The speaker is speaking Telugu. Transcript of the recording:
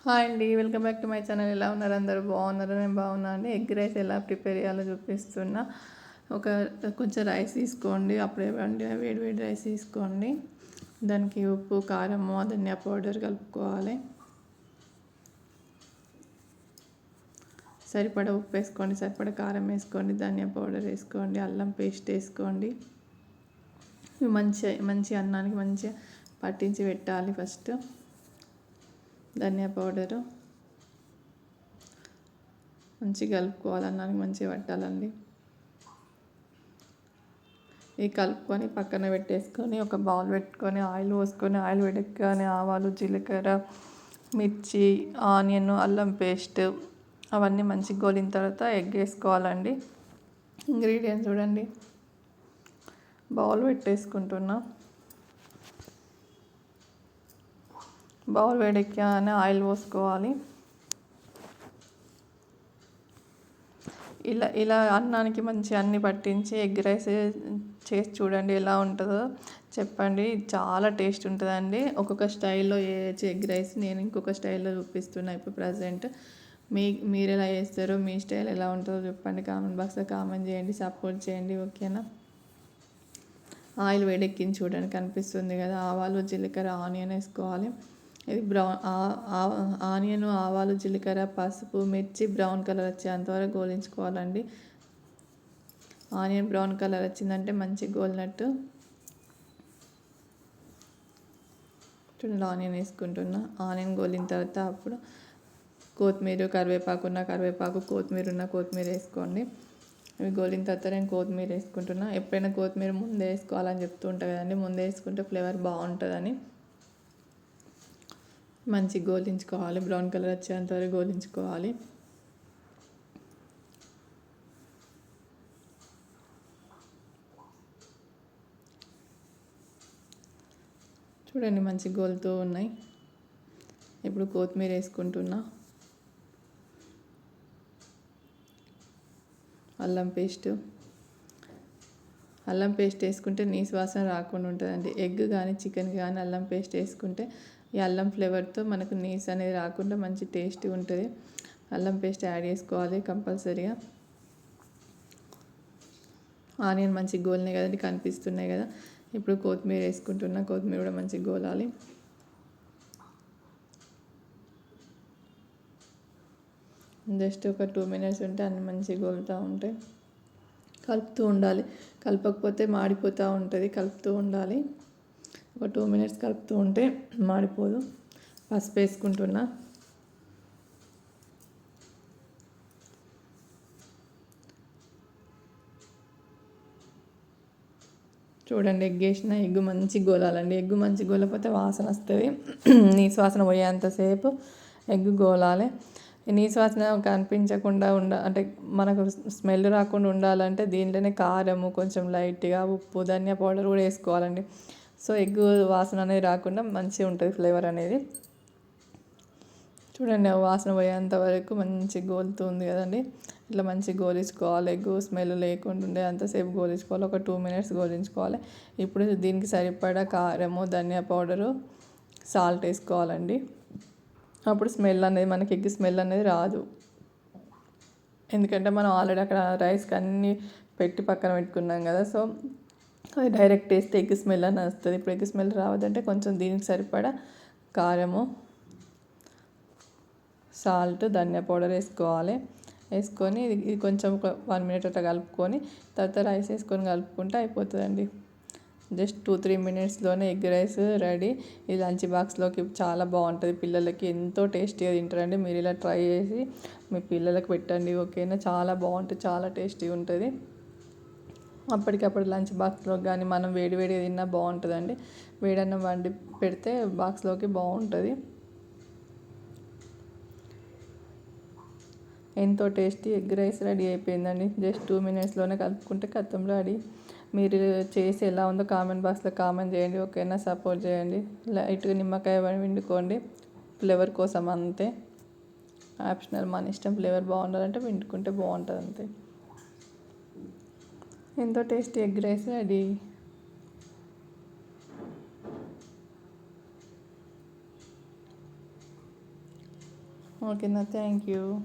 హాయ్ అండి, welcome back to my channel. ఎలా ఉన్నారు? అందరూ బాగున్నారు? నేను బాగున్నా అండి. ఎగ్ రైస్ ఎలా ప్రిపేర్ చేయాలో చూపిస్తున్నా. ఒక కొంచెం రైస్ తీసుకోండి, అప్పుడే వేడి వేడి రైస్ తీసుకోండి. దానికి ఉప్పు, కారము, ధనియా పౌడర్ కలుపుకోవాలి. సరిపడా ఉప్పు వేసుకోండి, సరిపడా కారం వేసుకోండి, ధనియా పౌడర్ వేసుకోండి, అల్లం పేస్ట్ వేసుకోండి. మంచి అన్నానికి మంచిగా పట్టించి పెట్టాలి. ఫస్ట్ ధనియా పౌడరు మంచిగా కలుపుకోవాలి, అన్నానికి మంచిగా పట్టాలండి. ఇది కలుపుకొని పక్కన పెట్టేసుకొని ఒక బౌల్ పెట్టుకొని ఆయిల్ పోసుకొని, ఆయిల్ వేడెక్కగానే ఆవాలు, జీలకర్ర, మిర్చి, ఆనియన్, అల్లం పేస్ట్ అవన్నీ మంచిగా గోలిన తర్వాత ఎగ్ వేసుకోవాలండి. ఇంగ్రీడియంట్స్ చూడండి. బౌల్ పెట్టేసుకుంటున్నా. బౌల్ వేడెక్కగానే ఆయిల్ పోసుకోవాలి. ఇలా అన్నానికి మంచి అన్ని పట్టించి ఎగ్ రైస్ చేసి చూడండి, ఎలా ఉంటుందో చెప్పండి. చాలా టేస్ట్ ఉంటుందండి. ఒక్కొక్క స్టైల్లో చేయొచ్చు ఎగ్ రైస్. నేను ఇంకొక స్టైల్లో చూపిస్తున్నా ఇప్పుడు ప్రజెంట్. మీరు ఎలా చేస్తారో, మీ స్టైల్ ఎలా ఉంటుందో చెప్పండి. కామెంట్ బాక్స్లో కామెంట్ చేయండి, సపోర్ట్ చేయండి. ఓకేనా? ఆయిల్ వేడెక్కించి చూడండి, కనిపిస్తుంది కదా. ఆవాలు, జీలకర్ర, ఆనియన్ వేసుకోవాలి. ఇది ఆనియన్, ఆవాలు, జీలకర్ర, పసుపు, మిర్చి బ్రౌన్ కలర్ వచ్చేంతవరకు గోలించుకోవాలండి. ఆనియన్ బ్రౌన్ కలర్ వచ్చిందంటే మంచి గోలినట్టు. చూడండి, ఆనియన్ వేసుకుంటున్నా. ఆనియన్ గోలిన తర్వాత అప్పుడు కొత్తిమీర, కరివేపాకు, కొత్తిమీర వేసుకోండి. ఇవి గోలిన తర్వాత నేను కొత్తిమీర వేసుకుంటున్నా. ఎప్పుడైనా కొత్తిమీర ముందే వేసుకోవాలని చెప్తూ ఉంటాను కదండి. ముందే వేసుకుంటే ఫ్లేవర్ బాగుంటుందని. మంచిగా గోలించుకోవాలి, బ్రౌన్ కలర్ వచ్చేంతవరకు గోలించుకోవాలి. చూడండి, మంచిగా గోలుతూ ఉన్నాయి. ఇప్పుడు కొత్తిమీర వేసుకుంటున్నా. అల్లం పేస్ట్ వేసుకుంటే నీసు వాసన రాకుండా ఉంటుందండి. ఎగ్ కానీ చికెన్ కానీ అల్లం పేస్ట్ వేసుకుంటే ఈ అల్లం ఫ్లేవర్తో మనకు నీసు అనేది రాకుండా మంచి టేస్టీ ఉంటుంది. అల్లం పేస్ట్ యాడ్ చేసుకోవాలి కంపల్సరీగా. ఆనియన్ మంచిగా గోలినాయి కదండి, కనిపిస్తున్నాయి కదా. ఇప్పుడు కొత్తిమీర వేసుకుంటున్నా. కొత్తిమీర కూడా మంచిగా గోలాలి. జస్ట్ ఒక 2 minutes ఉంటే అన్ని మంచిగా గోలుతూ ఉంటాయి. కలుపుతూ ఉండాలి, కలపకపోతే మాడిపోతూ ఉంటుంది. కలుపుతూ ఉండాలి. ఒక 2 minutes కలుపుతూ ఉంటే మాడిపోదు. పసుపు వేసుకుంటున్నా. చూడండి, ఎగ్ మంచిగా గోలాలండి. ఎగ్ మంచిగా గోలకపోతే వాసన వస్తుంది. నీసు వాసన పోయేంతసేపు ఎగ్ గోలాలి. నీసు వాసన కనిపించకుండా అంటే మనకు స్మెల్ రాకుండా ఉండాలంటే దీంట్లోనే కారము, కొంచెం లైట్గా ఉప్పు, ధనియా పౌడర్ కూడా వేసుకోవాలండి. సో ఎగ్ వాసన అనేది రాకుండా మంచిగా ఉంటుంది ఫ్లేవర్ అనేది. చూడండి, వాసన పోయేంత వరకు మంచిగా గోలుతుంది కదండి. ఇట్లా మంచిగా గోలించుకోవాలి. ఎగ్ స్మెల్ లేకుండా ఉండే అంతసేపు గోలించుకోవాలి. ఒక 2 minutes గోలించుకోవాలి. ఇప్పుడు దీనికి సరిపడా కారము, ధనియా పౌడరు, సాల్ట్ వేసుకోవాలండి. అప్పుడు స్మెల్ అనేది మనకి ఎగ్ స్మెల్ అనేది రాదు. ఎందుకంటే మనం ఆల్రెడీ అక్కడ రైస్కి అన్నీ పెట్టి పక్కన పెట్టుకున్నాం కదా. సో అది డైరెక్ట్ వేస్తే ఎగ్ స్మెల్ అని వస్తుంది. ఇప్పుడు ఎగ్ స్మెల్ రావద్దంటే కొంచెం దీనికి సరిపడా కారము, సాల్ట్, ధనియా పౌడర్ వేసుకోవాలి. వేసుకొని ఇది కొంచెం ఒక 1 minute అట్లా కలుపుకొని తర్వాత రైస్ వేసుకొని కలుపుకుంటే అయిపోతుందండి. జస్ట్ 2-3 minutesలోనే ఎగ్ రైస్ రెడీ. ఇది లంచ్ బాక్స్లోకి చాలా బాగుంటుంది. పిల్లలకి ఎంతో టేస్టీగా తింటారండి. మీరు ఇలా ట్రై చేసి మీ పిల్లలకు పెట్టండి. ఓకేనా? చాలా బాగుంటుంది, చాలా టేస్టీగా ఉంటుంది. అప్పటికప్పుడు లంచ్ బాక్స్లోకి కానీ మనం వేడివేడిగా తిన్నా బాగుంటుందండి. వేడన్నం వండి పెడితే బాక్స్లోకి బాగుంటుంది. ఎంతో టేస్టీ ఎగ్ రైస్ రెడీ అయిపోయిందండి. జస్ట్ 2 minutesలోనే కలుపుకుంటే కత్తంలో రెడీ. మీరు చేసి ఎలా ఉందో కామెంట్ బాక్స్లో కామెంట్ చేయండి. ఓకేనా? సపోర్ట్ చేయండి. లైట్గా నిమ్మకాయ పిండుకోండి ఫ్లేవర్ కోసం, అంతే. ఆప్షనల్, మన ఇష్టం. ఫ్లేవర్ బాగుండాలంటే పిండుకుంటే బాగుంటుంది, అంతే. ఎంతో టేస్టీ ఎగ్ రైస్ రెడీ. ఓకేనా, థ్యాంక్ యూ.